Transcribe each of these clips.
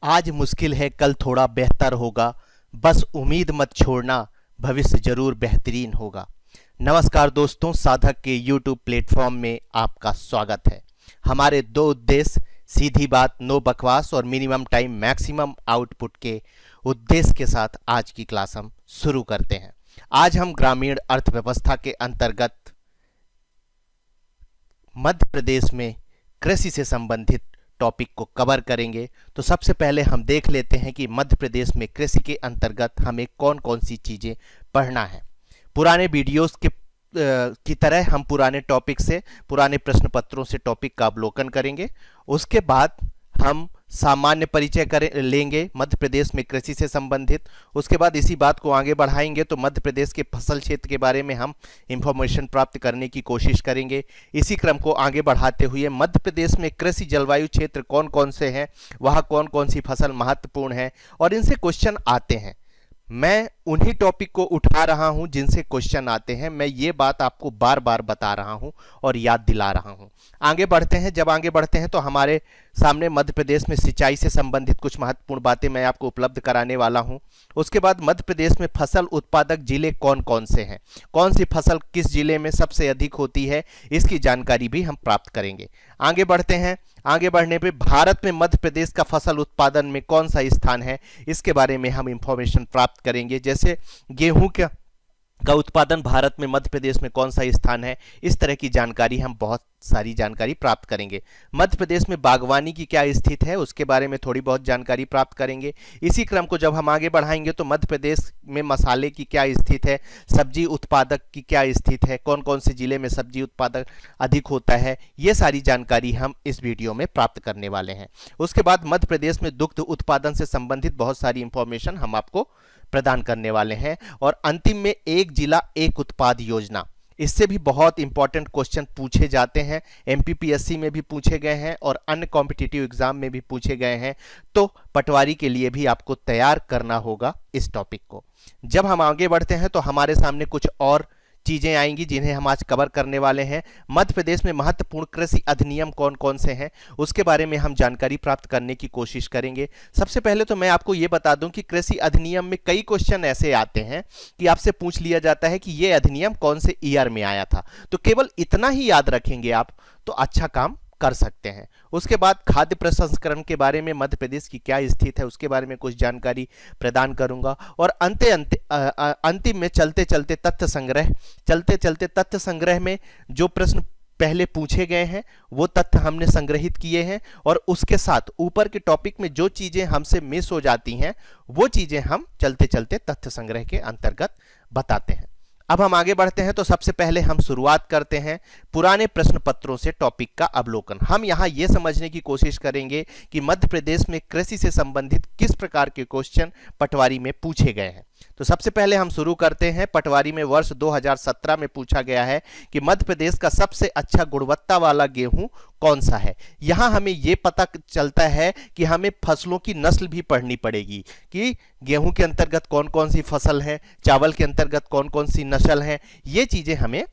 आज मुश्किल है कल थोड़ा बेहतर होगा। बस उम्मीद मत छोड़ना, भविष्य जरूर बेहतरीन होगा। नमस्कार दोस्तों, साधक के YouTube प्लेटफॉर्म में आपका स्वागत है। हमारे दो उद्देश्य, सीधी बात नो बकवास और मिनिमम टाइम मैक्सिमम आउटपुट के उद्देश्य के साथ आज की क्लास हम शुरू करते हैं। आज हम ग्रामीण अर्थव्यवस्था के अंतर्गत मध्य प्रदेश में कृषि से संबंधित टॉपिक को कवर करेंगे। तो सबसे पहले हम देख लेते हैं कि मध्य प्रदेश में कृषि के अंतर्गत हमें कौन कौन सी चीज़ें पढ़ना है। पुराने वीडियोस के की तरह हम पुराने टॉपिक से, पुराने प्रश्न पत्रों से टॉपिक का अवलोकन करेंगे। उसके बाद हम सामान्य परिचय लेंगे मध्य प्रदेश में कृषि से संबंधित। उसके बाद इसी बात को आगे बढ़ाएंगे तो मध्य प्रदेश के फसल क्षेत्र के बारे में हम इंफॉर्मेशन प्राप्त करने की कोशिश करेंगे। इसी क्रम को आगे बढ़ाते हुए मध्य प्रदेश में कृषि जलवायु क्षेत्र कौन कौन से हैं, वहाँ कौन कौन सी फसल महत्वपूर्ण है और इनसे क्वेश्चन आते हैं। मैं उन्हीं टॉपिक को उठा रहा हूं जिनसे क्वेश्चन आते हैं। मैं ये बात आपको बार बार बता रहा हूं और याद दिला रहा हूं। आगे बढ़ते हैं। जब आगे बढ़ते हैं तो हमारे सामने मध्य प्रदेश में सिंचाई से संबंधित कुछ महत्वपूर्ण बातें मैं आपको उपलब्ध कराने वाला हूं। उसके बाद मध्य प्रदेश में फसल उत्पादक जिले कौन कौन से हैं, कौन सी फसल किस जिले में सबसे अधिक होती है, इसकी जानकारी भी हम प्राप्त करेंगे। आगे बढ़ते हैं। आगे बढ़ने पे भारत में मध्य प्रदेश का फसल उत्पादन में कौन सा स्थान है, इसके बारे में हम इंफॉर्मेशन प्राप्त करेंगे। जैसे गेहूं का उत्पादन भारत में मध्य प्रदेश में कौन सा स्थान है, इस तरह की जानकारी हम बहुत सारी जानकारी प्राप्त करेंगे। मध्य प्रदेश में बागवानी की क्या स्थिति है, उसके बारे में थोड़ी बहुत जानकारी प्राप्त करेंगे। इसी क्रम को जब हम आगे बढ़ाएंगे तो मध्य प्रदेश में मसाले की क्या स्थिति है, सब्जी उत्पादक की क्या स्थिति है, कौन कौन से जिले में सब्जी उत्पादक अधिक होता है, ये सारी जानकारी हम इस वीडियो में प्राप्त करने वाले हैं। उसके बाद मध्य प्रदेश में दुग्ध उत्पादन से संबंधित बहुत सारी इंफॉर्मेशन हम आपको प्रदान करने वाले हैं। और अंतिम में एक जिला एक उत्पाद योजना, इससे भी बहुत इंपॉर्टेंट क्वेश्चन पूछे जाते हैं। एमपीपीएससी में भी पूछे गए हैं और अन्य कॉम्पिटिटिव एग्जाम में भी पूछे गए हैं। तो पटवारी के लिए भी आपको तैयार करना होगा इस टॉपिक को। जब हम आगे बढ़ते हैं तो हमारे सामने कुछ और चीजें आएंगी जिन्हें हम आज कवर करने वाले हैं। मध्य प्रदेश में महत्वपूर्ण कृषि अधिनियम कौन कौन से हैं, उसके बारे में हम जानकारी प्राप्त करने की कोशिश करेंगे। सबसे पहले तो मैं आपको ये बता दूं कि कृषि अधिनियम में कई क्वेश्चन ऐसे आते हैं कि आपसे पूछ लिया जाता है कि ये अधिनियम कौन से ईयर में आया था। तो केवल इतना ही याद रखेंगे आप तो अच्छा काम कर सकते हैं। उसके बाद खाद्य प्रसंस्करण के बारे में मध्य प्रदेश की क्या स्थिति है, उसके बारे में कुछ जानकारी प्रदान करूंगा। और अंतिम में चलते चलते तथ्य संग्रह में जो प्रश्न पहले पूछे गए हैं वो तथ्य हमने संग्रहित किए हैं और उसके साथ ऊपर के टॉपिक में जो चीजें हमसे मिस हो जाती हैं वो चीजें हम चलते चलते तथ्य संग्रह के अंतर्गत बताते हैं। अब हम आगे बढ़ते हैं तो सबसे पहले हम शुरुआत करते हैं पुराने प्रश्न पत्रों से टॉपिक का अवलोकन। हम यहाँ ये समझने की कोशिश करेंगे कि मध्य प्रदेश में कृषि से संबंधित किस प्रकार के क्वेश्चन पटवारी में पूछे गए हैं। तो सबसे पहले हम शुरू करते हैं। पटवारी में वर्ष 2017 में पूछा गया है कि मध्य प्रदेश का सबसे अच्छा गुणवत्ता वाला गेहूं कौन सा है। यहां हमें यह पता चलता है कि हमें फसलों की नस्ल भी पढ़नी पड़ेगी कि गेहूं के अंतर्गत कौन कौन सी फसल है, चावल के अंतर्गत कौन कौन सी नस्ल है, ये चीजें हमें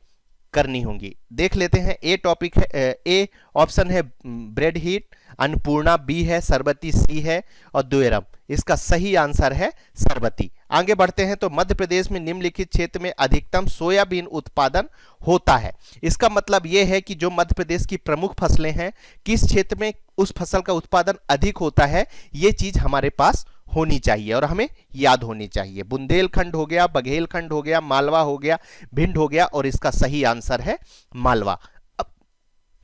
करनी होंगी। देख लेते हैं। ए टॉपिक है, ए ऑप्शन है ब्रेड हीट, अन्नपूर्णा बी है, सरबती सी है और द्विरम। इसका सही आंसर है सरबती। आगे बढ़ते हैं तो मध्य प्रदेश में निम्नलिखित क्षेत्र में अधिकतम सोयाबीन उत्पादन होता है। इसका मतलब यह है कि जो मध्य प्रदेश की प्रमुख फसलें हैं, किस क्षेत्र में उस फसल का उत्पादन अधिक होता है, ये चीज हमारे पास होनी चाहिए और हमें याद होनी चाहिए। बुंदेलखंड हो गया, बघेलखंड हो गया, मालवा हो गया, भिंड हो गया और इसका सही आंसर है मालवा।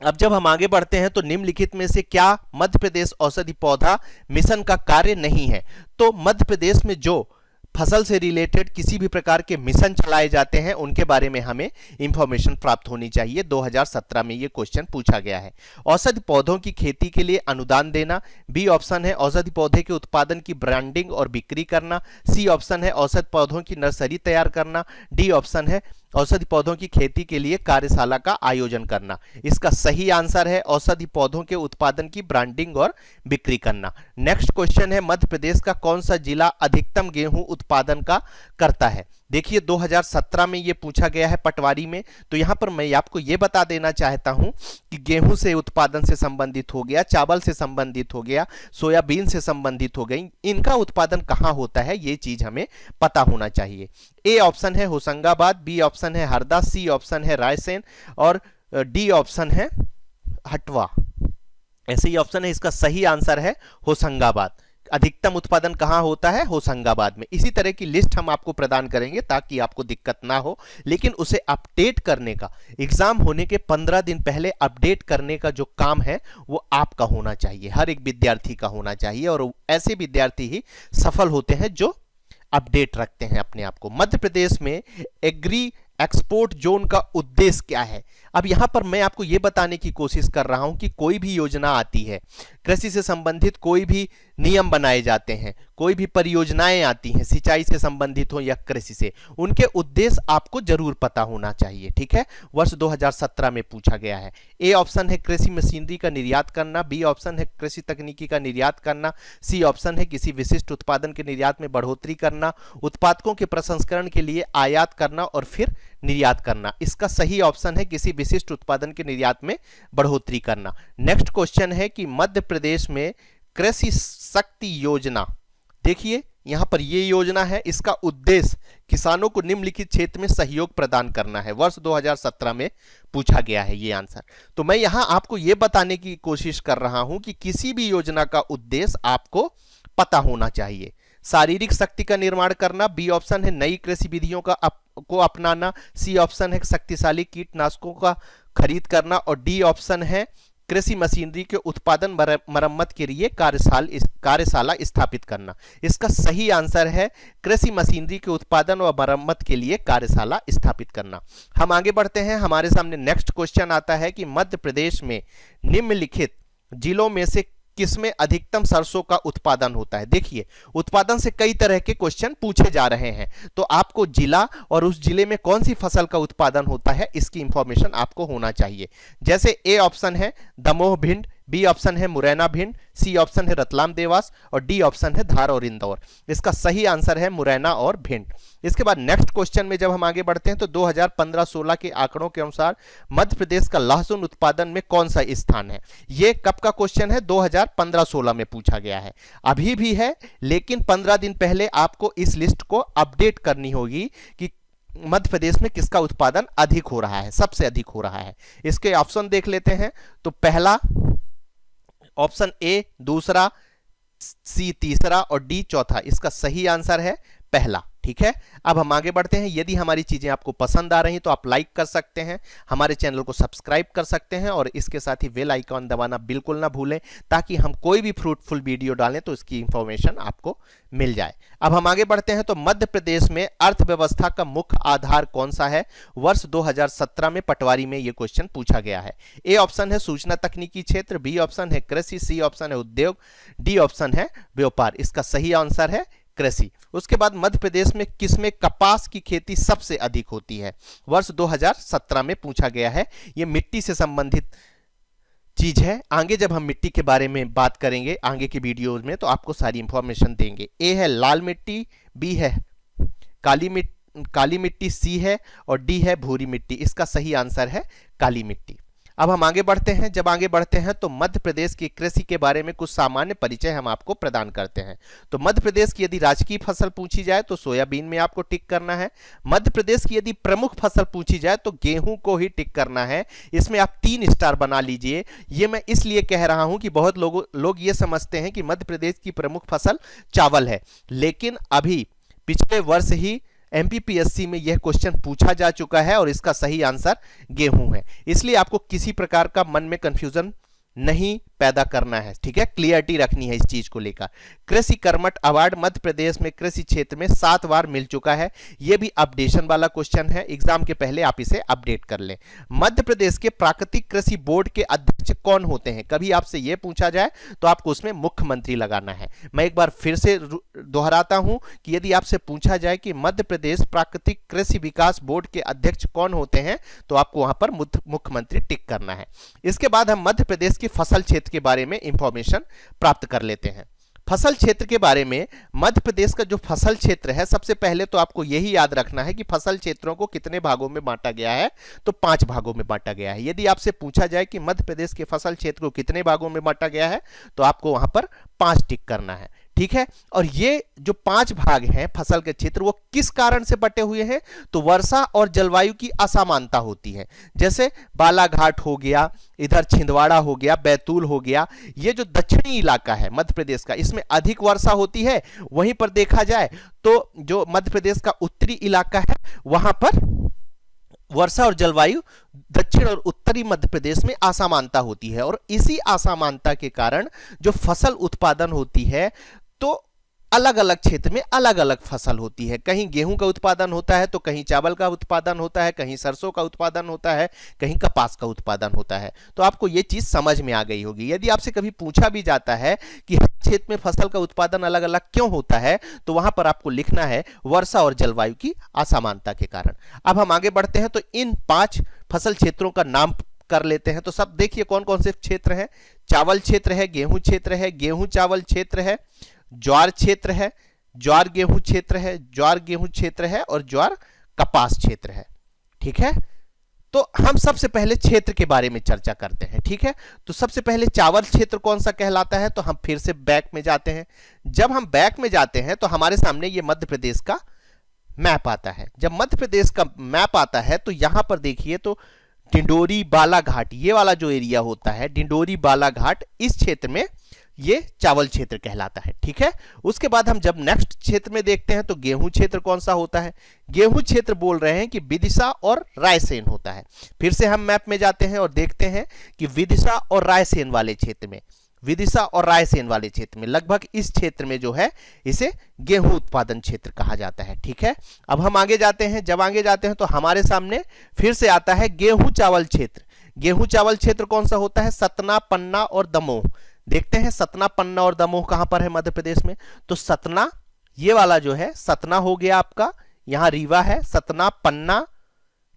अब जब हम आगे बढ़ते हैं तो निम्नलिखित में से क्या मध्य प्रदेश औषधि पौधा मिशन का कार्य नहीं है। तो मध्य प्रदेश में जो फसल से रिलेटेड किसी भी प्रकार के मिशन चलाए जाते हैं उनके बारे में हमें इंफॉर्मेशन प्राप्त होनी चाहिए। 2017 में यह क्वेश्चन पूछा गया है। औषधि पौधों की खेती के लिए अनुदान देना, बी ऑप्शन है औषधि पौधे के उत्पादन की ब्रांडिंग और बिक्री करना, सी ऑप्शन है औषधि पौधों की नर्सरी तैयार करना, डी ऑप्शन है औषधि पौधों की खेती के लिए कार्यशाला का आयोजन करना। इसका सही आंसर है औषधि पौधों के उत्पादन की ब्रांडिंग और बिक्री करना। नेक्स्ट क्वेश्चन है मध्य प्रदेश का कौन सा जिला अधिकतम गेहूं उत्पादन का करता है। देखिए 2017 में ये पूछा गया है पटवारी में। तो यहां पर मैं आपको ये बता देना चाहता हूं कि गेहूं से उत्पादन से संबंधित हो गया, चावल से संबंधित हो गया, सोयाबीन से संबंधित हो गई, इनका उत्पादन कहां होता है ये चीज हमें पता होना चाहिए। ए ऑप्शन है होशंगाबाद, बी ऑप्शन है हरदा, सी ऑप्शन है रायसेन और डी ऑप्शन है हटवा। ऐसे ही ऑप्शन है, इसका सही आंसर है होशंगाबाद। अधिकतम उत्पादन कहां होता है? होशंगाबाद में। इसी तरह की लिस्ट हम आपको प्रदान करेंगे ताकि आपको दिक्कत ना हो, लेकिन उसे अपडेट करने का, एग्जाम होने के 15 दिन पहले अपडेट करने का जो काम है वो आपका होना चाहिए, हर एक विद्यार्थी का होना चाहिए। और ऐसे विद्यार्थी ही सफल होते हैं जो अपडेट रखते हैं अपने आप को। मध्य प्रदेश में एग्री एक्सपोर्ट जोन का उद्देश्य क्या है? अब यहां पर मैं आपको यह बताने की कोशिश कर रहा हूं कि कोई भी योजना आती है, कृषि से संबंधित कोई भी नियम बनाए जाते हैं, कोई भी परियोजनाएं आती हैं, सिंचाई से संबंधित हो या कृषि से, उनके उद्देश्य आपको जरूर पता होना चाहिए। ठीक है, वर्ष 2017 में पूछा गया है। ए ऑप्शन है कृषि मशीनरी का निर्यात करना, बी ऑप्शन है कृषि तकनीकी का निर्यात करना, सी ऑप्शन है किसी विशिष्ट उत्पादन के निर्यात में बढ़ोतरी करना, उत्पादकों के प्रसंस्करण के लिए आयात करना और फिर निर्यात करना। इसका सही ऑप्शन है किसी विशिष्ट उत्पादन के निर्यात में बढ़ोतरी करना। नेक्स्ट क्वेश्चन है कि मध्य प्रदेश में कृषि शक्ति योजना, देखिए यहां पर ये योजना है, इसका उद्देश्य किसानों को निम्नलिखित क्षेत्र में सहयोग प्रदान करना है। वर्ष 2017 में पूछा गया है ये आंसर। तो मैं यहां आपको ये बताने की कोशिश कर रहा हूं कि किसी भी योजना का उद्देश्य आपको पता होना चाहिए। शारीरिक शक्ति का निर्माण करना, बी ऑप्शन है नई कृषि विधियों को अपनाना, सी ऑप्शन है शक्तिशाली कीटनाशकों का खरीद करना और डी ऑप्शन है कृषि मशीनरी के उत्पादन मरम्मत के लिए कार्यशाला स्थापित करना। इसका सही आंसर है कृषि मशीनरी के उत्पादन और मरम्मत के लिए कार्यशाला स्थापित करना। हम आगे बढ़ते हैं, हमारे सामने नेक्स्ट क्वेश्चन आता है कि मध्य प्रदेश में निम्नलिखित जिलों में से किसमें अधिकतम सरसों का उत्पादन होता है? देखिए उत्पादन से कई तरह के क्वेश्चन पूछे जा रहे हैं, तो आपको जिला और उस जिले में कौन सी फसल का उत्पादन होता है इसकी इंफॉर्मेशन आपको होना चाहिए। जैसे ए ऑप्शन है दमोह भिंड, बी ऑप्शन है मुरैना भिंड, सी ऑप्शन है रतलाम देवास और डी ऑप्शन है धार और इंदौर। इसका सही आंसर है मुरैना और भिंड। इसके बाद नेक्स्ट क्वेश्चन में जब हम आगे बढ़ते हैं तो 2015-16 के आंकड़ों के अनुसार मध्य प्रदेश का लहसुन उत्पादन में कौन सा स्थान है? ये कब का क्वेश्चन है? 2015-16 में पूछा गया है, अभी भी है, लेकिन 15 दिन पहले आपको इस लिस्ट को अपडेट करनी होगी कि मध्य प्रदेश में किसका उत्पादन अधिक हो रहा है, सबसे अधिक हो रहा है। इसके ऑप्शन देख लेते हैं। तो पहला ऑप्शन ए दूसरा, सी तीसरा और डी चौथा। इसका सही आंसर है पहला। ठीक है, अब हम आगे बढ़ते हैं। यदि हमारी चीजें आपको पसंद आ रही तो आप लाइक कर सकते हैं, हमारे चैनल को सब्सक्राइब कर सकते हैं और इसके साथ ही बेल आइकॉन दबाना बिल्कुल ना भूलें ताकि हम कोई भी फ्रूटफुल वीडियो डालें तो इसकी इंफॉर्मेशन आपको मिल जाए। अब हम आगे बढ़ते हैं। तो मध्य प्रदेश में अर्थव्यवस्था का मुख्य आधार कौन सा है? वर्ष 2017 में पटवारी में यह क्वेश्चन पूछा गया है। ए ऑप्शन है सूचना तकनीकी क्षेत्र, बी ऑप्शन है कृषि, सी ऑप्शन है उद्योग, डी ऑप्शन है व्यापार। इसका सही आंसर है कृषि। उसके बाद मध्य प्रदेश में किसमें कपास की खेती सबसे अधिक होती है? वर्ष 2017 में पूछा गया है। यह मिट्टी से संबंधित चीज है, आगे जब हम मिट्टी के बारे में बात करेंगे आगे की वीडियोज में तो आपको सारी इंफॉर्मेशन देंगे। ए है लाल मिट्टी, बी है काली मिट्टी, सी है और डी है भूरी मिट्टी। इसका सही आंसर है काली मिट्टी। अब हम आगे बढ़ते हैं। जब आगे बढ़ते हैं तो मध्य प्रदेश की कृषि के बारे में कुछ सामान्य परिचय हम आपको प्रदान करते हैं। तो मध्य प्रदेश की यदि राजकीय फसल पूछी जाए तो सोयाबीन में आपको टिक करना है। मध्य प्रदेश की यदि प्रमुख फसल पूछी जाए तो गेहूं को ही टिक करना है। इसमें आप 3 स्टार बना लीजिए। ये मैं इसलिए कह रहा हूं कि बहुत लोग ये समझते हैं कि मध्य प्रदेश की प्रमुख फसल चावल है, लेकिन अभी पिछले वर्ष ही एमपीपीएससी में यह क्वेश्चन पूछा जा चुका है और इसका सही आंसर गेहूं है। इसलिए आपको किसी प्रकार का मन में कंफ्यूजन नहीं पैदा करना है। ठीक है, क्लियरिटी रखनी है इस चीज को लेकर। कृषि कर्मठ अवार्ड मध्य प्रदेश में कृषि क्षेत्र में 7 बार मिल चुका है। यह भी अपडेशन वाला क्वेश्चन है, एग्जाम के पहले आप इसे अपडेट कर लें। मध्य प्रदेश के प्राकृतिक कृषि बोर्ड के अध्यक्ष कौन होते हैं? कभी आपसे यह पूछा जाए तो आपको उसमें मुख्यमंत्री लगाना है। मैं एक बार फिर से दोहराता हूं कि यदि आपसे पूछा जाए कि मध्य प्रदेश प्राकृतिक कृषि विकास बोर्ड के अध्यक्ष कौन होते हैं तो आपको वहां पर मुख्यमंत्री टिक करना है। इसके बाद हम मध्य प्रदेश की फसल क्षेत्र के बारे में इंफॉर्मेशन प्राप्त कर लेते हैं। फसल क्षेत्र के बारे में, मध्य प्रदेश का जो फसल क्षेत्र है, सबसे पहले तो आपको यही याद रखना है कि फसल क्षेत्रों को कितने भागों में बांटा गया है, तो 5 भागों में बांटा गया है। यदि आपसे पूछा जाए कि मध्य प्रदेश के फसल क्षेत्र को कितने भागों में बांटा गया है, तो आपको वहां पर 5 टिक करना है, ठीक है। और ये जो 5 भाग हैं फसल के क्षेत्र, वो किस कारण से बटे हुए हैं, तो वर्षा और जलवायु की असमानता होती है। जैसे बालाघाट हो गया, इधर छिंदवाड़ा हो गया, बैतूल हो गया, ये जो दक्षिणी इलाका है मध्य प्रदेश का, इसमें अधिक वर्षा होती है। वहीं पर देखा जाए तो जो मध्य प्रदेश का उत्तरी इलाका है, वहां पर वर्षा और जलवायु दक्षिण और उत्तरी मध्य प्रदेश में असमानता होती है। और इसी असमानता के कारण जो फसल उत्पादन होती है, तो अलग अलग क्षेत्र में अलग अलग फसल होती है। कहीं गेहूं का उत्पादन होता है, तो कहीं चावल का उत्पादन होता है, कहीं सरसों का उत्पादन होता है, कहीं कपास का उत्पादन होता है। तो आपको ये चीज समझ में आ गई होगी। यदि आपसे कभी पूछा भी जाता है कि हर क्षेत्र में फसल का उत्पादन अलग अलग क्यों होता है, तो वहां पर आपको लिखना है वर्षा और जलवायु की असमानता के कारण। अब हम आगे बढ़ते हैं, तो इन 5 फसल क्षेत्रों का नाम कर लेते हैं। तो सब देखिए कौन कौन से क्षेत्र हैं। चावल क्षेत्र है, गेहूं क्षेत्र है, गेहूं चावल क्षेत्र है, ज्वार क्षेत्र है, ज्वार गेहूं क्षेत्र है, ज्वार गेहूं क्षेत्र है, और ज्वार कपास क्षेत्र है, ठीक है। तो हम सबसे पहले क्षेत्र के बारे में चर्चा करते हैं, ठीक है। तो सबसे पहले चावल क्षेत्र कौन सा कहलाता है, तो हम फिर से बैक में जाते हैं। जब हम बैक में जाते हैं तो हमारे सामने ये मध्य प्रदेश का मैप आता है। जब मध्य प्रदेश का मैप आता है तो यहां पर देखिए, तो डिंडोरी बालाघाट, ये वाला जो एरिया होता है डिंडोरी बालाघाट, इस क्षेत्र में ये चावल क्षेत्र कहलाता है, ठीक है। उसके बाद हम जब नेक्स्ट क्षेत्र में देखते हैं तो गेहूं क्षेत्र कौन सा होता है। गेहूं क्षेत्र बोल रहे हैं कि विदिशा और रायसेन होता है। फिर से हम मैप में जाते हैं और देखते हैं कि विदिशा और रायसेन वाले क्षेत्र में, विदिशा और रायसेन वाले क्षेत्र में, लगभग इस क्षेत्र में जो है इसे गेहूं उत्पादन क्षेत्र कहा जाता है, ठीक है। अब हम आगे जाते हैं। जब आगे जाते हैं तो हमारे सामने फिर से आता है गेहूं चावल क्षेत्र। गेहूं चावल क्षेत्र कौन सा होता है, सतना, पन्ना और दमोह। देखते हैं सतना, पन्ना और दमोह कहां पर है मध्य प्रदेश में। तो सतना, ये वाला जो है सतना हो गया आपका, यहां रीवा है, सतना, पन्ना,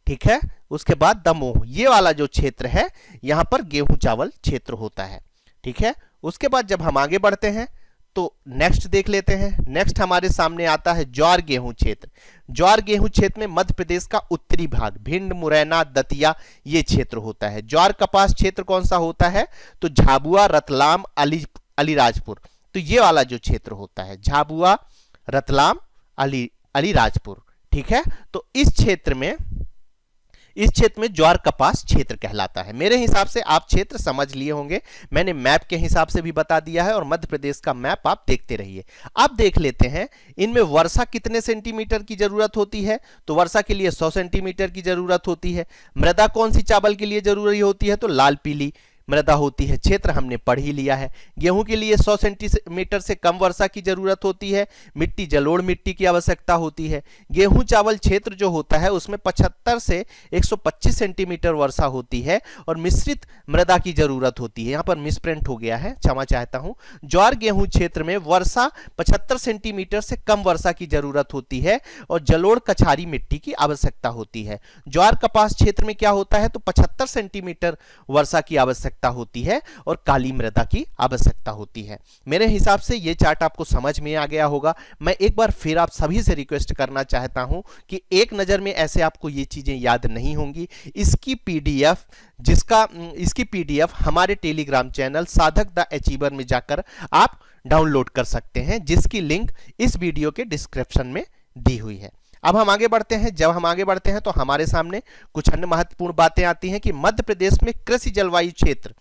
ठीक है। उसके बाद दमोह, ये वाला जो क्षेत्र है, यहां पर गेहूं चावल क्षेत्र होता है, ठीक है। उसके बाद जब हम आगे बढ़ते हैं तो नेक्स्ट देख लेते हैं। नेक्स्ट हमारे सामने आता है ज्वार गेहूं क्षेत्र। ज्वार गेहूं क्षेत्र में मध्य प्रदेश का उत्तरी भाग, भिंड, मुरैना, दतिया, ये क्षेत्र होता है। ज्वार कपास क्षेत्र कौन सा होता है, तो झाबुआ, रतलाम, अलीराजपुर, तो ये वाला जो क्षेत्र होता है झाबुआ, रतलाम, अलीराजपुर, ठीक है। तो इस क्षेत्र में ज्वार कपास क्षेत्र कहलाता है। मेरे हिसाब से आप क्षेत्र समझ लिए होंगे, मैंने मैप के हिसाब से भी बता दिया है, और मध्य प्रदेश का मैप आप देखते रहिए। अब देख लेते हैं इनमें वर्षा कितने सेंटीमीटर की जरूरत होती है। तो वर्षा के लिए 100 सेंटीमीटर की जरूरत होती है। मृदा कौन सी चावल के लिए जरूरी होती है, तो लाल पीली मृदा होती है। क्षेत्र हमने पढ़ ही लिया है। गेहूं के लिए 100 सेंटीमीटर से कम वर्षा की जरूरत होती है। मिट्टी जलोढ़ मिट्टी की आवश्यकता होती है। गेहूं चावल क्षेत्र जो होता है उसमें 75 से 125 सेंटीमीटर वर्षा होती है और मिश्रित मृदा की जरूरत होती है। यहाँ पर मिसप्रिंट हो गया है, क्षमा चाहता हूं। ज्वार गेहूं क्षेत्र में वर्षा 75 सेंटीमीटर से कम वर्षा की जरूरत होती है और जलोढ़ कछारी मिट्टी की आवश्यकता होती है। ज्वार कपास क्षेत्र में क्या होता है, तो 75 सेंटीमीटर वर्षा की आवश्यकता होती है और काली मृदा की आवश्यकता होती है। मेरे हिसाब से यह चार्ट आपको समझ में आ गया होगा। मैं एक बार फिर आप सभी से रिक्वेस्ट करना चाहता हूं कि एक नजर में ऐसे आपको ये चीजें याद नहीं होंगी। इसकी पीडीएफ हमारे टेलीग्राम चैनल साधक द अचीवर में जाकर आप डाउनलोड कर सकते हैं, जिसकी लिंक इस वीडियो के डिस्क्रिप्शन में दी हुई है। अब हम आगे बढ़ते हैं। जब हम आगे बढ़ते हैं तो हमारे सामने कुछ अन्य महत्वपूर्ण बातें आती हैं कि मध्य प्रदेश में कृषि जलवायु क्षेत्र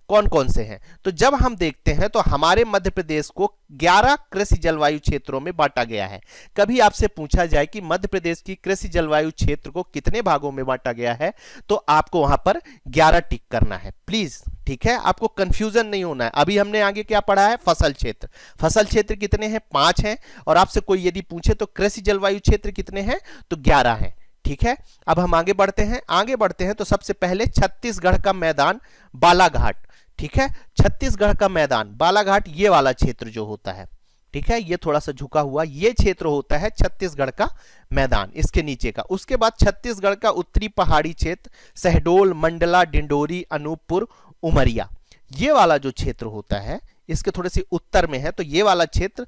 कौन कौन से हैं। तो जब हम देखते हैं तो हमारे मध्य प्रदेश को 11 कृषि जलवायु क्षेत्रों में बांटा गया है। कभी आपसे पूछा जाए कि मध्य प्रदेश की कृषि जलवायु क्षेत्र को कितने भागों में बांटा गया है, तो आपको वहां पर 11 टिक करना है प्लीज, ठीक है। आपको कंफ्यूजन नहीं होना है। अभी हमने आगे क्या पढ़ा है, फसल क्षेत्र। फसल क्षेत्र कितने हैं, 5 हैं। और आपसे कोई यदि पूछे तो कृषि जलवायु क्षेत्र कितने हैं, तो 11 हैं, ठीक है। अब हम आगे बढ़ते हैं तो सबसे पहले छत्तीसगढ़ का मैदान बालाघाट, ठीक है। छत्तीसगढ़ का मैदान बालाघाट, ये वाला क्षेत्र जो होता है, ठीक है, ये थोड़ा सा झुका हुआ ये क्षेत्र होता है छत्तीसगढ़ का मैदान, इसके नीचे का। उसके बाद छत्तीसगढ़ का उत्तरी पहाड़ी क्षेत्र शहडोल, मंडला, डिंडोरी, अनूपपुर, उमरिया, ये वाला जो क्षेत्र होता है इसके थोड़े से उत्तर में है, तो ये वाला क्षेत्र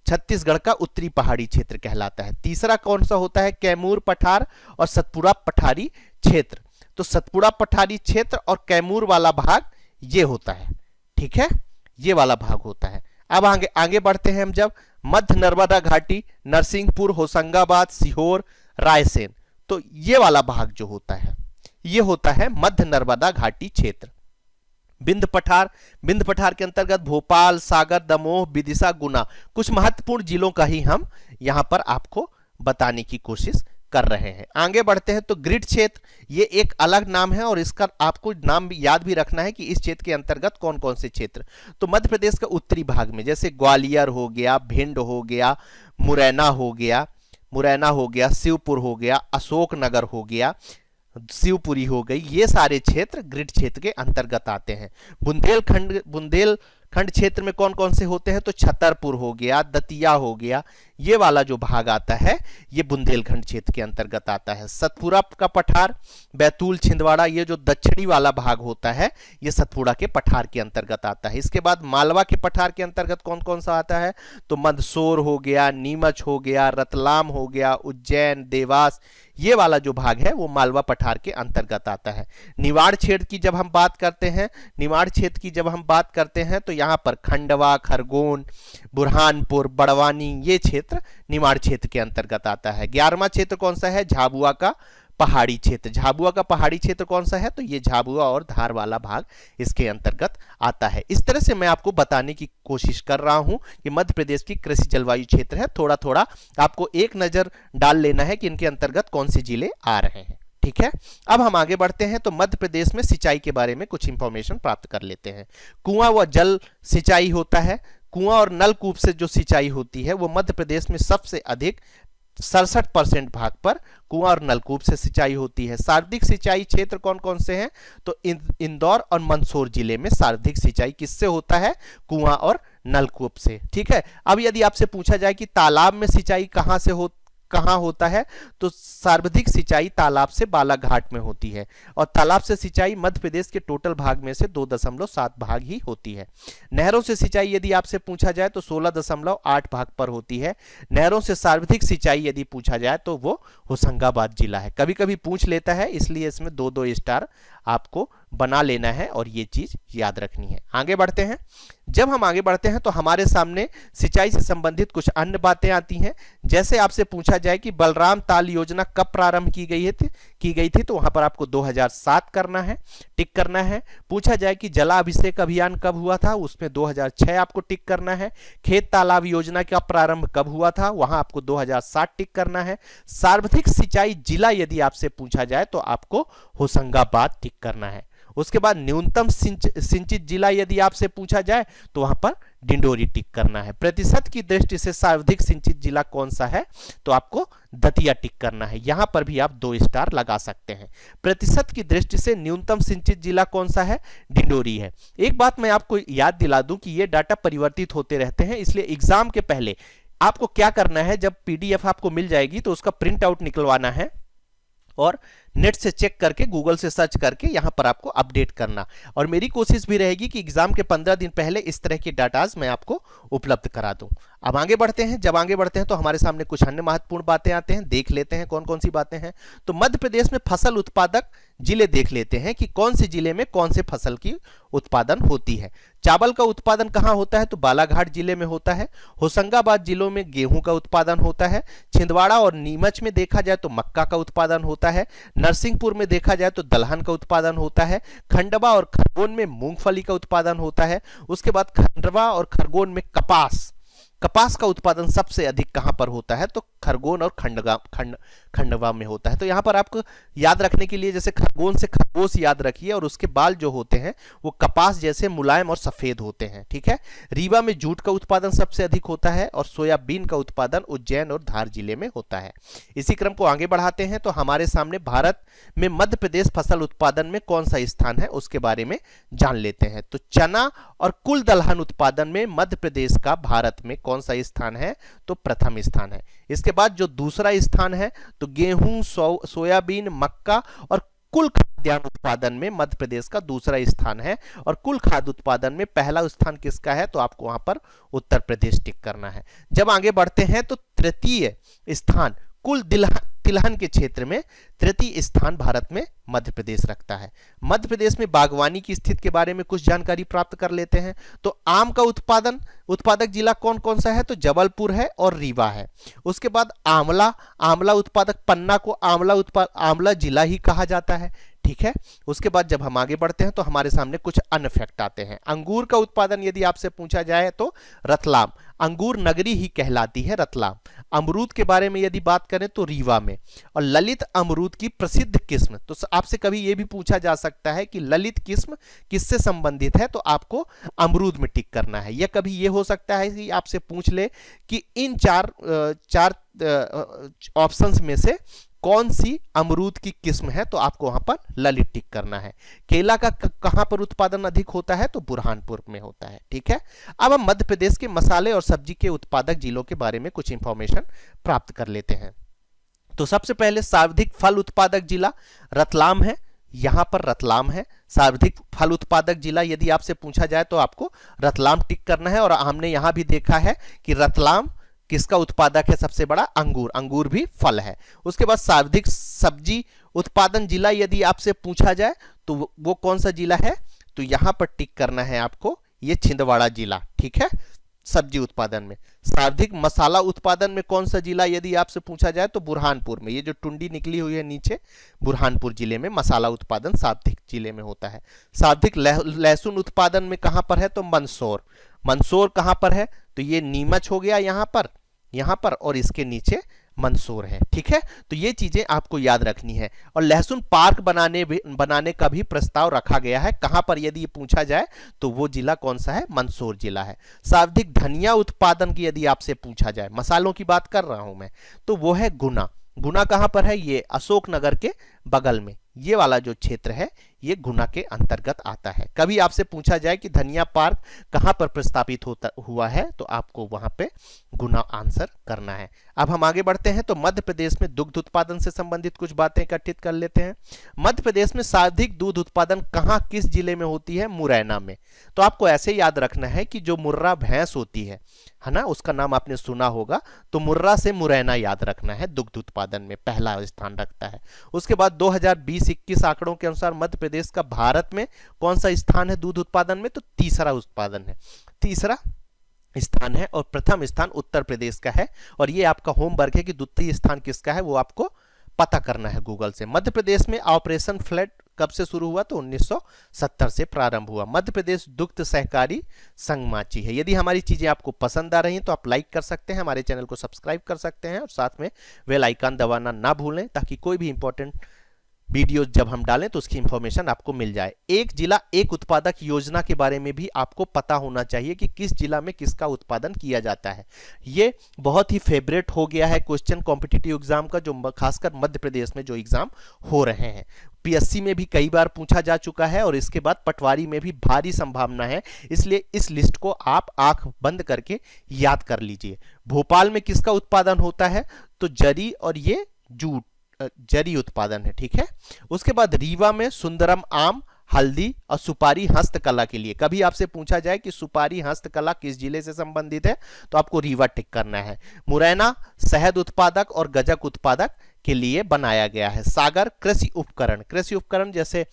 छत्तीसगढ़ का उत्तरी पहाड़ी क्षेत्र कहलाता है। तीसरा कौन सा होता है, कैमूर पठार और सतपुड़ा पठारी क्षेत्र। तो सतपुड़ा पठारी क्षेत्र और कैमूर वाला भाग ये होता है, ठीक है, ये वाला भाग होता है। अब आगे आगे बढ़ते हैं हम, जब मध्य नर्मदा घाटी, नरसिंहपुर, होशंगाबाद, सीहोर, रायसेन, तो ये वाला भाग जो होता है ये होता है मध्य नर्मदा घाटी क्षेत्र। बिंद पठार, बिंद पठार के अंतर्गत भोपाल, सागर, दमोह, विदिशा, गुना, कुछ महत्वपूर्ण जिलों का ही हम यहां पर आपको बताने की कोशिश कर रहे हैं। आगे बढ़ते हैं, तो ग्रिड क्षेत्र, ये एक अलग नाम है और इसका आपको नाम भी याद भी रखना है कि इस क्षेत्र के अंतर्गत कौन कौन से क्षेत्र। तो मध्य प्रदेश का उत्तरी भाग में जैसे ग्वालियर हो गया, भिंड हो गया, मुरैना हो गया, शिवपुर हो गया, अशोकनगर हो गया, शिवपुरी हो गई, ये सारे क्षेत्र ग्रिड क्षेत्र के अंतर्गत आते हैं। बुंदेलखंड क्षेत्र में कौन कौन से होते हैं, तो छतरपुर हो गया, दतिया हो गया, ये वाला जो भाग आता है ये बुंदेलखंड क्षेत्र के अंतर्गत आता है। सतपुड़ा का पठार, बैतूल, छिंदवाड़ा, ये जो दक्षिणी वाला भाग होता है ये सतपुड़ा के पठार के अंतर्गत आता है। इसके बाद मालवा के पठार के अंतर्गत कौन कौन सा आता है, तो मंदसौर हो गया, नीमच हो गया, रतलाम हो गया, उज्जैन, देवास, ये वाला जो भाग है वो मालवा पठार के अंतर्गत आता है। निवाड़ क्षेत्र की जब हम बात करते हैं तो यहाँ पर खंडवा, खरगोन, बुरहानपुर, बड़वानी, ये क्षेत्र निवाड़ क्षेत्र के अंतर्गत आता है। 11वां क्षेत्र कौन सा है, झाबुआ का पहाड़ी क्षेत्र। झाबुआ का पहाड़ी क्षेत्र कौन सा है, तो ये झाबुआ और धार वाला भाग इसके अंतर्गत आता है। इस तरह से मैं आपको बताने की कोशिश कर रहा हूं कि मध्य प्रदेश की कृषि जलवायु क्षेत्र है। थोड़ा थोड़ा आपको एक नजर डाल लेना है कि इनके अंतर्गत कौन से जिले आ रहे हैं, ठीक है। अब हम आगे बढ़ते हैं, तो मध्य प्रदेश में सिंचाई के बारे में कुछ इंफॉर्मेशन प्राप्त कर लेते हैं। कुआं व जल सिंचाई होता है। कुआं और नलकूप से जो सिंचाई होती है वो मध्य प्रदेश में सबसे अधिक 67% भाग पर कुआं और नलकूप से सिंचाई होती है। सर्वाधिक सिंचाई क्षेत्र कौन कौन से हैं, तो इंदौर और मंदसौर जिले में सर्वाधिक सिंचाई किससे होता है, कुआं और नलकूप से, ठीक है। अब यदि आपसे पूछा जाए कि तालाब में सिंचाई कहां होता है, तो सर्वाधिक सिंचाई तालाब से बालाघाट में होती है और तालाब से सिंचाई मध्य प्रदेश के टोटल भाग में से 2.7 भाग ही होती है। नहरों से सिंचाई यदि आपसे पूछा जाए तो 16.8 भाग पर होती है। नहरों से सर्वाधिक सिंचाई यदि पूछा जाए तो वो होशंगाबाद जिला है। कभी कभी पूछ लेता है, इसलिए इसमें 2-2 स्टार आपको बना लेना है और ये चीज याद रखनी है। आगे बढ़ते हैं, जब हम आगे बढ़ते हैं तो हमारे सामने सिंचाई से संबंधित कुछ अन्य बातें आती हैं। जैसे आपसे पूछा जाए कि बलराम ताल योजना कब प्रारंभ की गई थी, तो वहां पर आपको 2007 करना है, टिक करना है। पूछा जाए कि जलाभिषेक अभियान कब हुआ था, उसमें 2006 आपको टिक करना है। खेत तालाब योजना का प्रारंभ कब हुआ था, वहां आपको 2007 टिक करना है। सर्वाधिक सिंचाई जिला यदि आपसे पूछा जाए तो आपको होशंगाबाद टिक करना है। उसके बाद न्यूनतम सिंचित जिला यदि आपसे पूछा जाए तो वहां पर डिंडोरी टिक करना है। प्रतिशत की दृष्टि से सर्वाधिक सिंचित जिला कौन सा है, तो आपको दतिया टिक करना है। यहां पर भी आप 2 स्टार लगा सकते हैं। प्रतिशत की दृष्टि से न्यूनतम सिंचित जिला कौन सा है, डिंडोरी है। एक बात मैं आपको याद दिला दूं कि ये डाटा परिवर्तित होते रहते हैं, इसलिए एग्जाम के पहले आपको क्या करना है, जब पीडीएफ आपको मिल जाएगी तो उसका प्रिंट आउट निकलवाना है और नेट से चेक करके, गूगल से सर्च करके यहां पर आपको अपडेट करना। और मेरी कोशिश भी रहेगी कि एग्जाम के 15 दिन पहले इस तरह की डाटाज मैं आपको उपलब्ध करा दूं। अब आगे बढ़ते हैं, जब आगे बढ़ते हैं तो हमारे सामने कुछ अन्य महत्वपूर्ण बातें आते हैं, देख लेते हैं कौन कौन सी बातें हैं। तो मध्य प्रदेश में फसल उत्पादक जिले देख लेते हैं कि कौन से जिले में कौन से फसल की उत्पादन होती है। चावल का उत्पादन कहां होता है, तो बालाघाट जिले में होता है। होशंगाबाद जिलों में गेहूं का उत्पादन होता है। छिंदवाड़ा और नीमच में देखा जाए तो मक्का का उत्पादन होता है। नरसिंहपुर में देखा जाए तो दलहन का उत्पादन होता है। खंडवा और खरगोन में मूंगफली का उत्पादन होता है। उसके बाद खंडवा और खरगोन में कपास का उत्पादन सबसे अधिक कहां पर होता है, तो खरगोन और खंडवा में होता है। तो यहां पर आपको याद रखने के लिए जैसे खरगोन से खरगोश याद रखिए और उसके बाल जो होते हैं वो कपास जैसे मुलायम और सफेद होते हैं, ठीक है। रीवा में जूट का उत्पादन सबसे अधिक होता है और सोयाबीन का उत्पादन उज्जैन और धार जिले में होता है। इसी क्रम को आगे बढ़ाते हैं तो हमारे सामने भारत में मध्य प्रदेश फसल उत्पादन में कौन सा स्थान है उसके बारे में जान लेते हैं। तो चना और कुल दलहन उत्पादन में मध्य प्रदेश का भारत में कौन सा स्थान है, तो प्रथम स्थान है। इसके बाद जो दूसरा स्थान है तो गेहूं, सोयाबीन, मक्का और कुल खाद्यान्न उत्पादन में मध्य प्रदेश का दूसरा स्थान है, और कुल खाद्य उत्पादन में पहला स्थान किसका है, तो आपको वहां पर उत्तर प्रदेश टिक करना है। जब आगे बढ़ते हैं तो तृतीय स्थान कुल तिलहन के क्षेत्र में तृतीय स्थान भारत में मध्य प्रदेश रखता है। मध्य प्रदेश में बागवानी की स्थिति के बारे में कुछ जानकारी प्राप्त कर लेते हैं। तो आम का उत्पादक जिला कौन कौन सा है, तो जबलपुर है और रीवा है। उसके बाद आंवला उत्पादक, पन्ना को आंवला जिला ही कहा जाता है, ठीक है। उसके बाद जब हम आगे बढ़ते हैं तो हमारे सामने कुछ अन्य फैक्ट आते हैं। अंगूर का उत्पादन यदि आपसे पूछा जाए तो रतलाम, अंगूर नगरी ही कहलाती है रतलाम। अमरूद के बारे में यदि बात करें तो रीवा में। और ललित अमरूद की प्रसिद्ध किस्म, तो आपसे कभी यह भी पूछा जा सकता है कि ललित किस्म किससे संबंधित है, तो आपको अमरूद में टिक करना है। या कभी यह हो सकता है कि आपसे पूछ ले कि इन चार ऑप्शंस में से कौन सी अमरूद की किस्म है, तो आपको वहां पर ललित टिक करना है। केला का कहां पर उत्पादन अधिक होता है, तो बुरहानपुर में होता है, ठीक है। अब हम मध्य प्रदेश के मसाले और सब्जी के उत्पादक जिलों के बारे में कुछ इंफॉर्मेशन प्राप्त कर लेते हैं। तो सबसे पहले सर्वाधिक फल उत्पादक जिला रतलाम है, यहां पर रतलाम है सर्वाधिक फल उत्पादक जिला। यदि आपसे पूछा जाए तो आपको रतलाम टिक करना है। और हमने यहां भी देखा है कि रतलाम किसका उत्पादक है सबसे बड़ा, अंगूर भी फल है। उसके बाद सर्वाधिक सब्जी उत्पादन जिला यदि आपसे पूछा जाए तो वो कौन सा जिला है, तो यहां पर टिक करना है आपको, ये छिंदवाड़ा जिला, ठीक है, सब्जी उत्पादन में। सर्वाधिक मसाला उत्पादन में कौन सा जिला यदि आपसे पूछा जाए तो बुरहानपुर में, ये जो टुंडी निकली हुई है नीचे, बुरहानपुर जिले में मसाला उत्पादन सर्वाधिक जिले में होता है। सर्वाधिक लहसुन उत्पादन में कहां पर है, तो मंदसौर कहां पर है, तो ये नीमच हो गया यहां पर और इसके नीचे मंदसौर है, ठीक है। तो ये चीजें आपको याद रखनी है। और लहसुन पार्क बनाने का भी प्रस्ताव रखा गया है, कहां पर यदि पूछा जाए तो वो जिला कौन सा है, मंदसौर जिला है। सर्वाधिक धनिया उत्पादन की यदि आपसे पूछा जाए, मसालों की बात कर रहा हूं मैं, तो वो है गुना कहां पर है, ये अशोकनगर के बगल में, ये वाला जो क्षेत्र है ये गुना के अंतर्गत आता है। कभी आपसे पूछा जाए कि धनिया पार्क कहां पर प्रस्तावित हुआ है, तो आपको वहां पे गुना आंसर करना है। अब हम आगे बढ़ते हैं तो मध्य प्रदेश में दुग्ध उत्पादन से संबंधित कुछ बातें एकत्रित कर लेते हैं। मध्य प्रदेश में सर्वाधिक दूध उत्पादन कहां किस जिले में होती है, मुरैना में। तो आपको ऐसे याद रखना है कि जो मुर्रा भैंस होती है ना, उसका नाम आपने सुना होगा, तो मुर्रा से मुरैना याद रखना है, दुग्ध उत्पादन में पहला स्थान रखता है। उसके बाद 2020-21 आंकड़ों के अनुसार मध्य प्रदेश का भारत में कौन सा स्थान है दूध उत्पादन में, तो तीसरा स्थान है और प्रथम स्थान उत्तर प्रदेश का है। और ये आपका होमवर्क है कि द्वितीय स्थान किसका है, वो आपको पता करना है गूगल से। मध्य प्रदेश में ऑपरेशन फ्लड कब से शुरू हुआ, तो 1970 से प्रारंभ हुआ। मध्य प्रदेश दुग्ध सहकारी संघ माची है। यदि हमारी चीजें आपको पसंद आ रही हैं तो आप लाइक कर सकते हैं, हमारे चैनल को सब्सक्राइब कर सकते हैं और साथ में बेल आइकन दबाना ना भूलें, ताकि कोई भी इंपॉर्टेंट वीडियो जब हम डालें तो उसकी इंफॉर्मेशन आपको मिल जाए। एक जिला एक उत्पादक योजना के बारे में भी आपको पता होना चाहिए कि किस जिला में किसका उत्पादन किया जाता है। ये बहुत ही फेवरेट हो गया है क्वेश्चन कॉम्पिटिटिव एग्जाम का, जो खासकर मध्य प्रदेश में जो एग्जाम हो रहे हैं। पीएससी में भी कई बार पूछा जा चुका है और इसके बाद पटवारी में भी भारी संभावना है, इसलिए इस लिस्ट को आप आंख बंद करके याद कर लीजिए। भोपाल में किसका उत्पादन होता है, तो जरी और ये जूट, जरी उत्पादन है, ठीक है। उसके बाद रीवा में सुंदरम आम, हल्दी और सुपारी हस्तकला के लिए। कभी आपसे पूछा जाए कि सुपारी हस्तकला किस जिले से संबंधित है, तो आपको रीवा टिक करना है। मुरैना शहद उत्पादक और गजक उत्पादक के लिए बनाया गया है। सागर कृषि उपकरण जैसे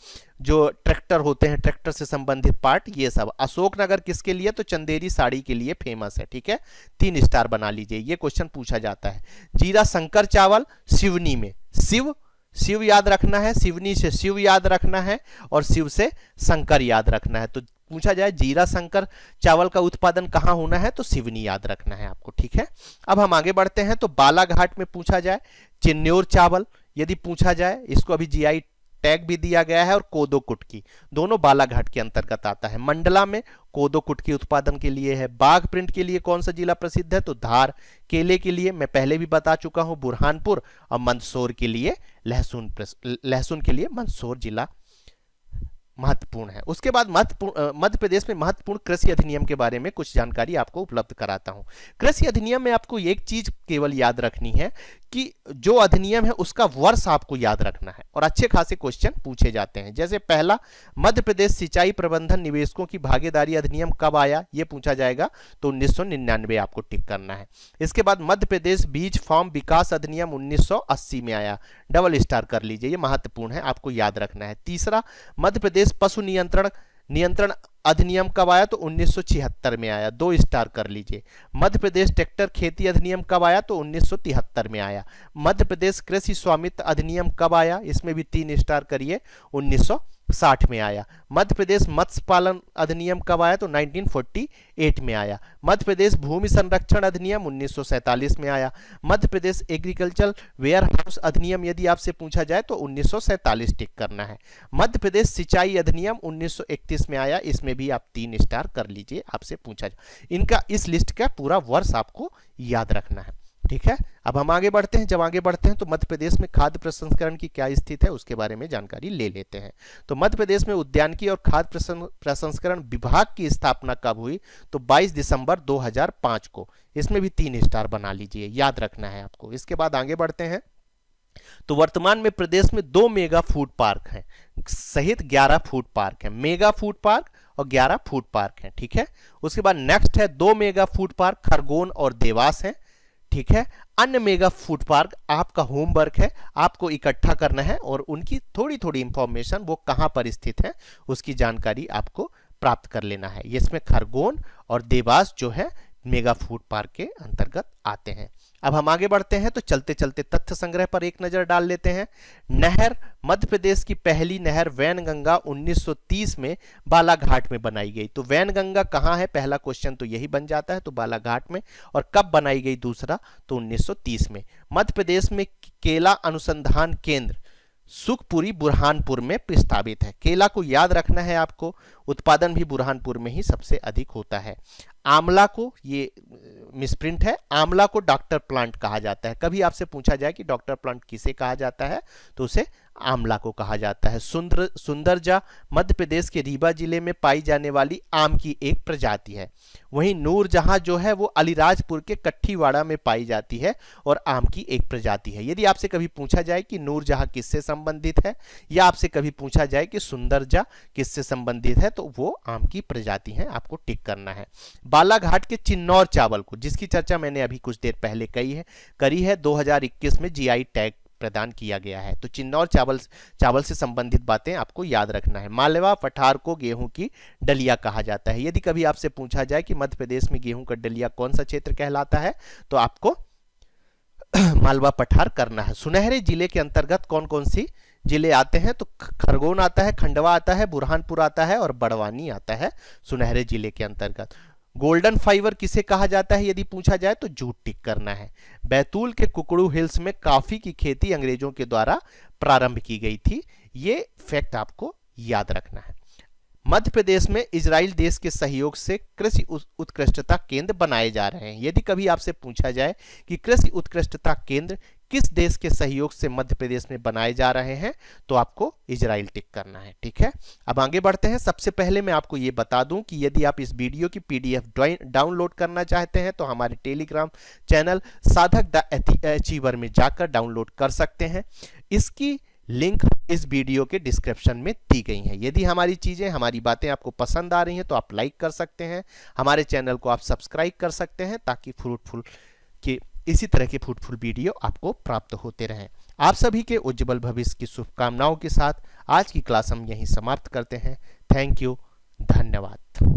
जो ट्रैक्टर होते हैं, ट्रैक्टर से संबंधित पार्ट, ये सब। अशोकनगर किसके लिए, तो चंदेरी साड़ी के लिए फेमस है, ठीक है। 3 स्टार बना लीजिए, ये क्वेश्चन पूछा जाता है। जीरा शंकर चावल सिवनी में, शिव याद रखना है, सिवनी से शिव याद रखना है और शिव से शंकर याद रखना है। तो पूछा जाए जीरा शंकर चावल का उत्पादन कहां होना है, तो सिवनी याद रखना है आपको, ठीक है। अब हम आगे बढ़ते हैं तो बालाघाट में पूछा जाए चिन्नौर चावल यदि पूछा जाए, इसको अभी जीआई टैग भी दिया गया है, और कोदो कुटकी, दोनों बालाघाट के अंतर्गत आता है। मंडला में कोदो कुटकी उत्पादन के लिए है। बाघ प्रिंट के लिए कौन सा जिला प्रसिद्ध है, तो धार। केले के लिए मैं पहले भी बता चुका हूं बुरहानपुर, और मंदसौर के लिए लहसुन के लिए मंदसौर जिला महत्वपूर्ण है। उसके बाद मध्य प्रदेश में महत्वपूर्ण कृषि अधिनियम के बारे में कुछ जानकारी आपको उपलब्ध कराता हूं। कृषि अधिनियम में आपको एक चीज केवल याद रखनी है कि जो अधिनियम है उसका वर्ष आपको याद रखना है और अच्छे खासे क्वेश्चन पूछे जाते हैं। जैसे पहला, मध्य प्रदेश सिंचाई प्रबंधन निवेशकों की भागीदारी अधिनियम कब आया, यह पूछा जाएगा, तो 1999 आपको टिक करना है। इसके बाद मध्य प्रदेश बीज फार्म विकास अधिनियम 1980 में आया, डबल स्टार कर लीजिए, ये महत्वपूर्ण है, आपको याद रखना है। तीसरा, मध्य प्रदेश पशु नियंत्रण अधिनियम कब आया, तो 1976 में आया, 2 स्टार कर लीजिए। मध्य प्रदेश ट्रैक्टर खेती अधिनियम कब आया, तो 1973 में आया। मध्य प्रदेश कृषि स्वामित्व अधिनियम कब आया, इसमें भी 3 स्टार करिए, 1960 में आया। मध्य प्रदेश मत्स्य पालन अधिनियम कब आया, तो 1948 में आया। मध्य प्रदेश भूमि संरक्षण अधिनियम 1947 में आया। Madhya Pradesh agriculture ware house अधिनियम यदि आपसे पूछा जाए तो 1947 टिक करना है। मध्य प्रदेश सिंचाई अधिनियम 1931 में आया, इसमें भी आप 3 स्टार कर लीजिए, आपसे पूछा जाए। इनका इस लिस्ट का पूरा वर्ष आपको याद रखना है, ठीक है। अब हम आगे बढ़ते हैं। जब आगे बढ़ते हैं तो मध्य प्रदेश में खाद्य प्रसंस्करण की क्या स्थिति है उसके बारे में जानकारी ले लेते हैं। तो मध्य प्रदेश में उद्यानिकी और खाद्य प्रसंस्करण विभाग की स्थापना कब हुई, तो 22 दिसंबर 2005 को। इसमें भी 3 स्टार बना लीजिए, याद रखना है आपको। इसके बाद आगे बढ़ते हैं। तो वर्तमान में प्रदेश में 2 मेगा फूड पार्क हैं सहित 11 फूड पार्क हैं, मेगा फूड पार्क और 11 फूड पार्क हैं, ठीक है। उसके बाद नेक्स्ट है 2 मेगा फूड पार्क खरगोन और देवास हैं, ठीक है। अन्य मेगा फूड पार्क आपका होमवर्क है, आपको इकट्ठा करना है और उनकी थोड़ी थोड़ी इंफॉर्मेशन, वो कहां पर स्थित है उसकी जानकारी आपको प्राप्त कर लेना है। इसमें खरगोन और देवास जो है मेगा फूड पार्क के अंतर्गत आते हैं। अब हम आगे बढ़ते हैं तो चलते चलते तथ्य संग्रह पर एक नजर डाल लेते हैं। नहर, मध्य प्रदेश की पहली नहर वैनगंगा 1930 में बालाघाट में बनाई गई। तो वैनगंगा कहाँ है, पहला क्वेश्चन तो यही बन जाता है, तो बालाघाट में। और कब बनाई गई दूसरा, तो 1930 में। मध्य प्रदेश में केला अनुसंधान केंद्र सुखपुरी बुरहानपुर में प्रस्तावित है। केला को याद रखना है आपको, उत्पादन भी बुरहानपुर में ही सबसे अधिक होता है। आंवला को, ये मिसप्रिंट है, आंवला को डॉक्टर प्लांट कहा जाता है। कभी आपसे पूछा जाए कि डॉक्टर प्लांट किसे कहा जाता है, तो उसे आंवला को कहा जाता है। सुंदरजा मध्य प्रदेश के रीवा जिले में पाई जाने वाली आम की एक प्रजाति है। वहीं नूरजहां जो है वो अलीराजपुर के कट्ठीवाड़ा में पाई जाती है और आम की एक प्रजाति है। यदि आपसे कभी पूछा जाए कि नूरजहां किससे संबंधित है, या आपसे कभी पूछा जाए कि सुंदरजा किससे संबंधित है, तो वो आम की प्रजाति है, आपको टिक करना है। बालाघाट के चिन्नौर चावल को, जिसकी चर्चा मैंने अभी कुछ देर पहले करी है 2021 में जीआई टैग प्रदान किया गया है। तो चिन्नौर चावल से संबंधित बातें आपको याद रखना है। मालवा पठार को गेहूं की डलिया कहा जाता है। यदि कभी आपसे पूछा जाए कि मध्य प्रदेश में गेहूं का डलिया कौन सा क्षेत्र कहलाता है, तो आपको मालवा पठार करना है। सुनहरे जिले के अंतर्गत कौन कौन सी जिले आते हैं, तो खरगोन आता है, खंडवा आता है, बुरहानपुर आता है और बड़वानी आता है सुनहरे जिले के अंतर्गत। गोल्डन फाइबर किसे कहा जाता है यदि पूछा जाए, तो जूट टिक करना है। बैतूल के कुकड़ू हिल्स में कॉफी की खेती अंग्रेजों के द्वारा प्रारंभ की गई थी, ये फैक्ट आपको याद रखना है। मध्य प्रदेश में इजराइल देश के सहयोग से कृषि उत्कृष्टता केंद्र बनाए जा रहे हैं। यदि कभी आपसे पूछा जाए कि कृषि उत्कृष्टता केंद्र किस देश के सहयोग से मध्य प्रदेश में बनाए जा रहे हैं, तो आपको इजराइल टिक करना है, ठीक है। अब आगे बढ़ते हैं। सबसे पहले मैं आपको ये बता दूं कि यदि आप इस वीडियो की पीडीएफ डाउनलोड करना चाहते हैं तो हमारे टेलीग्राम चैनल साधक द अचीवर में जाकर डाउनलोड कर सकते हैं। इसकी लिंक इस वीडियो के डिस्क्रिप्शन में दी गई है। यदि हमारी चीजें, हमारी बातें आपको पसंद आ रही हैं तो आप लाइक कर सकते हैं, हमारे चैनल को आप सब्सक्राइब कर सकते हैं, ताकि फ्रूटफुल के इसी तरह के फ्रूटफुल वीडियो आपको प्राप्त होते रहें। आप सभी के उज्जवल भविष्य की शुभकामनाओं के साथ आज की क्लास हम यहीं समाप्त करते हैं। थैंक यू, धन्यवाद।